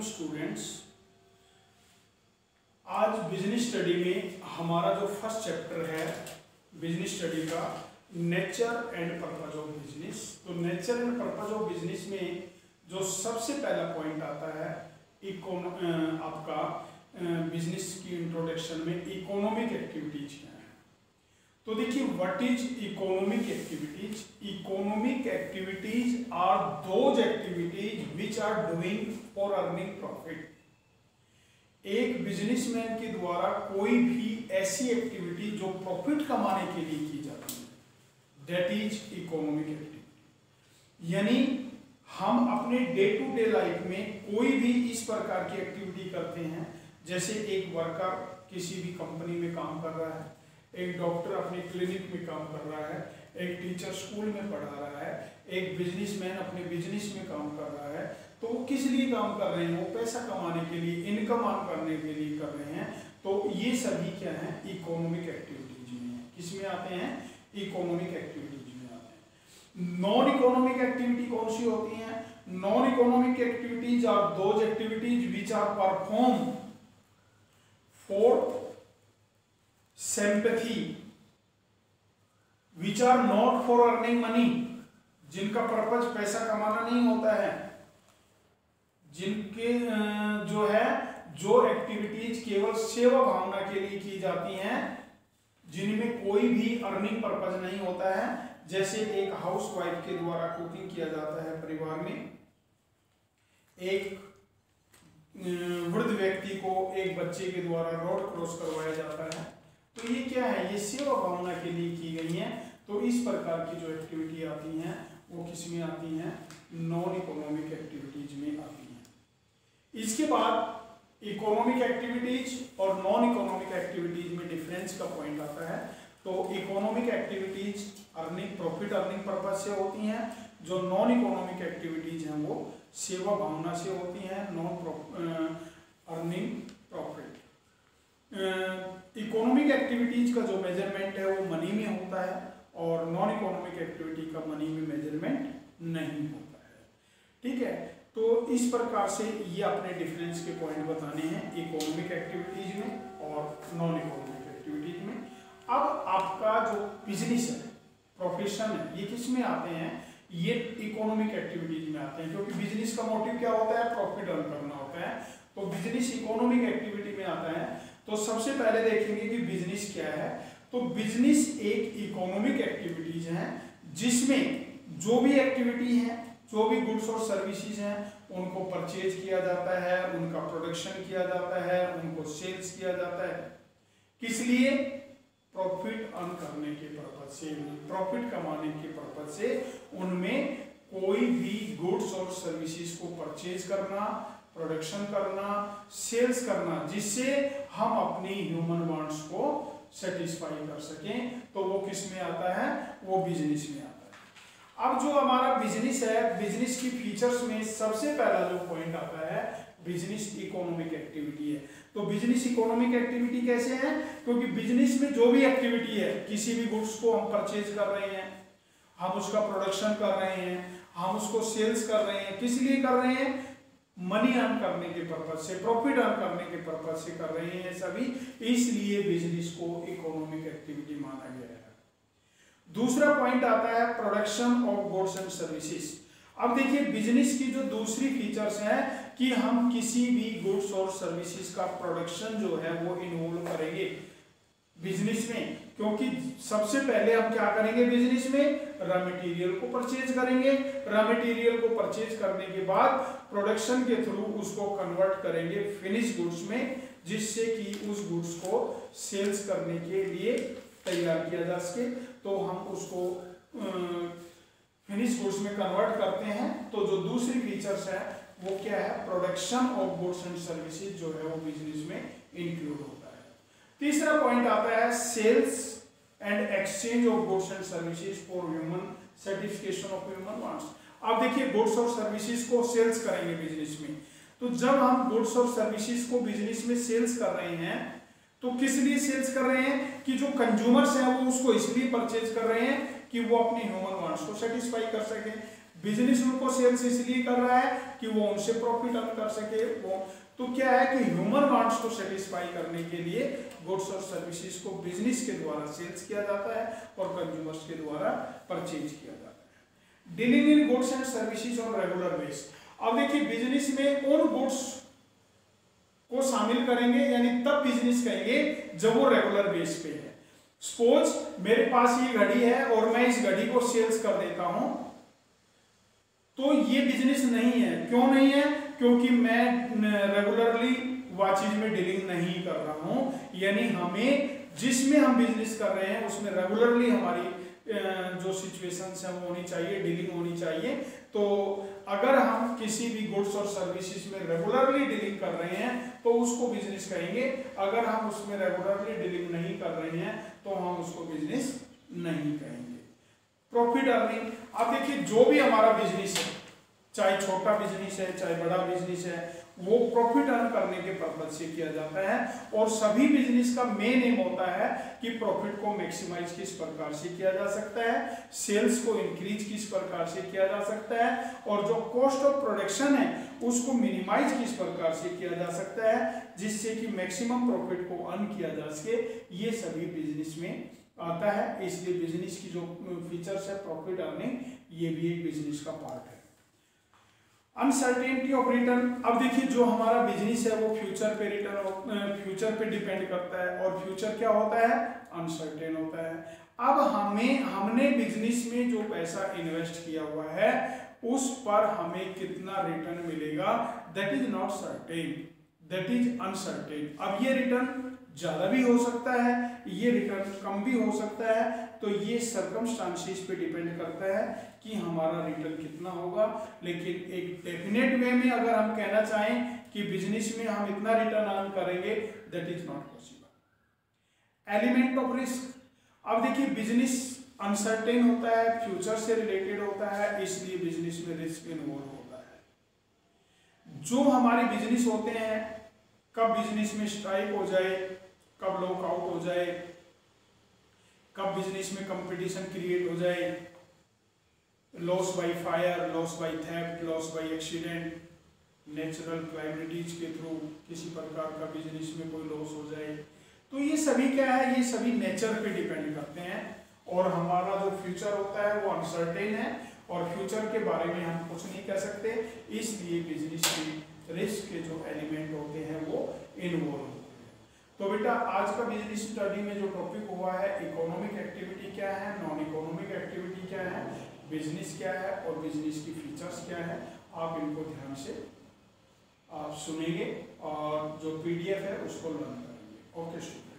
Welcome students. आज business study में हमारा जो फर्स्ट चैप्टर है बिजनेस स्टडी का, nature and purpose of business. तो nature and purpose of business में जो सबसे पहला पॉइंट आता है आपका बिजनेस की इंट्रोडक्शन में इकोनॉमिक एक्टिविटीज क्या है। तो देखिए, what is economic activities? Economic activities are those activities which are doing for earning profit. एक बिजनेसमैन के द्वारा कोई भी ऐसी एक्टिविटी जो प्रॉफिट कमाने के लिए की जाती है, दैट इज इकोनॉमिक एक्टिविटी। यानी हम अपने डे टू डे लाइफ में कोई भी इस प्रकार की एक्टिविटी करते हैं, जैसे एक वर्कर किसी भी कंपनी में काम कर रहा है, एक डॉक्टर अपने क्लिनिक में काम कर रहा है, एक टीचर स्कूल में पढ़ा रहा है, एक बिजनेसमैन अपने बिजनेस में काम कर रहा है। तो वो किस लिए काम कर रहे हैं? वो पैसा कमाने के लिए, इनकम अर्न करने के लिए कर रहे हैं। तो ये सभी क्या है? इकोनॉमिक एक्टिविटीज में है। किस में आते हैं? इकोनॉमिक एक्टिविटीज में आते हैं। नॉन इकोनॉमिक एक्टिविटी कौन सी होती है? Non economic activities are those activities which are perform for sympathy, which are not for earning money, जिनका पर्पज पैसा कमाना नहीं होता है, जिनके जो है जो एक्टिविटीज केवल सेवा भावना के लिए की जाती हैं, जिनमें कोई भी अर्निंग पर्पज नहीं होता है। जैसे एक हाउस वाइफ के द्वारा कुकिंग किया जाता है परिवार में, एक वृद्ध व्यक्ति को एक बच्चे के द्वारा रोड क्रॉस करवाया जाता है। तो ये क्या है? ये सेवा भावना के लिए की गई है। तो इस प्रकार की जो एक्टिविटी आती हैं वो किस में आती हैं? नॉन इकोनॉमिक एक्टिविटीज में आती हैं। इसके बाद इकोनॉमिक एक्टिविटीज और नॉन इकोनॉमिक एक्टिविटीज में डिफरेंस का पॉइंट आता है। तो economic activities earning profit earning purpose से होती हैं, जो नॉन इकोनॉमिक एक्टिविटीज हैं वो सेवा भावना से होती हैं, non earning profit. Economic activities का जो मेजरमेंट है वो मनी में होता है, और नॉन इकोनॉमिक एक्टिविटी का मनी में मेजरमेंट नहीं होता है। ठीक है, तो इस प्रकार से ये अपने डिफरेंस के पॉइंट बताने हैं इकोनॉमिक एक्टिविटीज में और नॉन इकोनॉमिक एक्टिविटीज में। अब आपका जो बिजनेस है, प्रोफेशन है, ये किस में आते हैं? ये इकोनॉमिक एक्टिविटीज में आते हैं, क्योंकि बिजनेस का मोटिव क्या होता है? प्रॉफिट अर्न करना होता है। तो बिजनेस इकोनॉमिक एक्टिविटी में आता है। तो सबसे पहले देखेंगे कि बिजनेस क्या है। तो बिजनेस एक इकोनॉमिक एक्टिविटीज है, जिसमें जो भी एक्टिविटी है, जो भी गुड्स और सर्विसेज हैं, उनको परचेज किया जाता है, उनका प्रोडक्शन किया जाता है, उनको सेल्स किया जाता है। किस लिए? प्रॉफिट अर्न करने के पर्पज से, प्रॉफिट कमाने के पर्पज से उनमें कोई भी गुड्स और सर्विसेज को परचेज करना, प्रोडक्शन करना, सेल्स करना, जिससे हम अपनी ह्यूमन वांट्स को सेटिस्फाई कर सकें। तो वो किस में आता है? वो बिजनेस में आता है। अब जो हमारा बिजनेस है, बिजनेस की फीचर्स में सबसे पहला जो पॉइंट आता है, बिजनेस इकोनॉमिक एक्टिविटी है। तो बिजनेस इकोनॉमिक एक्टिविटी कैसे है? क्योंकि बिजनेस में जो भी एक्टिविटी है, किसी भी गुड्स को हम परचेज कर रहे हैं, हम उसका प्रोडक्शन कर रहे हैं, हम उसको सेल्स कर रहे हैं, किस लिए कर रहे हैं? मनी अर्न करने के पर्पज से, प्रॉफिट अर्न करने के पर्पज से कर रहे हैं सभी, इसलिए बिजनेस को इकोनॉमिक एक्टिविटी माना गया है। दूसरा पॉइंट आता है production of goods and services. अब देखिए, बिजनेस की जो दूसरी फीचर्स है कि हम किसी भी गुड्स और सर्विसेज का प्रोडक्शन जो है वो इन्वॉल्व करेंगे बिजनेस में। क्योंकि सबसे पहले हम क्या करेंगे बिजनेस में? रॉ मटेरियल को परचेज करेंगे। रॉ मटेरियल को परचेज करने के बाद प्रोडक्शन के थ्रू उसको कन्वर्ट करेंगे फिनिश गुड्स में, जिससे कि उस गुड्स को सेल्स करने के लिए तैयार किया जा सके। तो हम उसको फिनिश गुड्स में कन्वर्ट करते हैं। तो जो दूसरी फीचर्स है वो क्या है? Production of goods and services जो है वो बिजनेस में इंक्लूड होता है। तीसरा पॉइंट आता है sales and exchange of goods and services for human satisfaction of human wants. अब देखिए, गुड्स और सर्विसेज को सेल्स करेंगे बिजनेस में। तो जब हम गुड्स और सर्विसेज को बिजनेस में सेल्स कर रहे हैं, तो किस लिए सेल्स कर रहे हैं? कि जो कंज्यूमर्स हैं वो उसको इसलिए परचेज कर रहे हैं कि वो अपने ह्यूमन वांट्स को सेटिस्फाई कर सके। बिजनेस उनको सेल्स इसलिए कर रहा है कि वो उनसे प्रॉफिट अर्न कर सके। वो तो क्या है कि ह्यूमन वांट्स को सेटिस्फाई करने के लिए गुड्स और सर्विसेज को बिजनेस के द्वारा सेल्स किया जाता है और कंज्यूमर्स के द्वारा परचेज किया जाता है। Dealing in goods and services on regular base. अब देखिए बिजनेस में उन गुड्स को शामिल करेंगे यानी तब बिजनेस कहेंगे जब वो रेगुलर बेस पे है। सपोज मेरे पास ये घड़ी है और मैं इस घड़ी को सेल्स कर देता हूं, तो ये बिजनेस नहीं है। क्यों नहीं है? क्योंकि मैं रेगुलरली वॉचेज में डीलिंग नहीं कर रहा हूं। यानी हमें जिसमें हम बिजनेस कर रहे हैं उसमें रेगुलरली हमारी जो सिचुएशंस है वो होनी चाहिए, डीलिंग होनी चाहिए। तो अगर हम किसी भी गुड्स और सर्विसेज में रेगुलरली डीलिंग कर रहे हैं तो उसको बिजनेस कहेंगे। अगर हम उसमें रेगुलरली डीलिंग नहीं कर रहे हैं तो हम उसको बिजनेस नहीं कहेंगे। Profit earning. अब देखिए जो भी हमारा बिजनेस है, चाहे छोटा बिजनेस है चाहे बड़ा बिजनेस है, वो प्रॉफिट अर्न करने के पर्पज से किया जाता है। और सभी बिजनेस का मेन एम होता है कि प्रॉफिट को मैक्सिमाइज किस प्रकार से किया जा सकता है, सेल्स को इंक्रीज किस प्रकार से किया जा सकता है, और जो कॉस्ट ऑफ प्रोडक्शन है उसको मिनिमाइज किस प्रकार से किया जा सकता है जिससे कि मैक्सिमम प्रॉफिट को अर्न किया जा सके। ये सभी बिजनेस में आता है। इसलिए बिजनेस की जो फीचर्स है प्रॉफिट अर्निंग, ये भी एक बिजनेस का पार्ट है। Uncertainty of return. अब देखिए जो हमारा बिजनेस है वो फ्यूचर पे फ्यूचर पे डिपेंड करता है और फ्यूचर क्या होता है? अनसर्टेन होता है। अब हमने बिजनेस में जो पैसा इन्वेस्ट किया हुआ है उस पर हमें कितना रिटर्न मिलेगा, that is not certain, that is uncertain. अब ये रिटर्न ज्यादा भी हो सकता है, ये रिटर्न कम भी हो सकता है। तो ये सर्कमस्टांसेस पे डिपेंड करता है कि हमारा रिटर्न कितना होगा। लेकिन एक डेफिनेट वे में अगर हम कहना चाहें कि बिजनेस में हम इतना रिटर्न अर्न करेंगे, that is not possible. Element of risk. अब देखिए बिजनेस अनसर्टेन होता है, फ्यूचर से रिलेटेड होता है, इसलिए बिजनेस में रिस्क इन्वॉल्व होता है। जो हमारे बिजनेस होते हैं, कब बिजनेस में स्ट्राइक हो जाए, कब लॉकआउट हो जाए, कब बिजनेस में कंपटीशन क्रिएट हो जाए, loss by fire, loss by theft, loss by accident, natural calamities के थ्रू किसी प्रकार का बिजनेस में कोई लॉस हो जाए, तो ये सभी क्या है? ये सभी नेचर पे डिपेंड करते हैं। और हमारा जो फ्यूचर होता है वो अनसर्टेन है और फ्यूचर के बारे में हम कुछ नहीं कह सकते। इसलिए बिजनेस में रिस्क के जो एलिमेंट होते हैं वो इन्वॉल्व होते हैं। तो बेटा आज का बिजनेस स्टडी में जो टॉपिक हुआ है, इकोनॉमिक एक्टिविटी क्या है, नॉन इकोनॉमिक एक्टिविटी क्या है, बिजनेस क्या है और बिजनेस की फीचर्स क्या है, आप इनको ध्यान से आप सुनेंगे और जो PDF है उसको लर्न करेंगे। Okay student.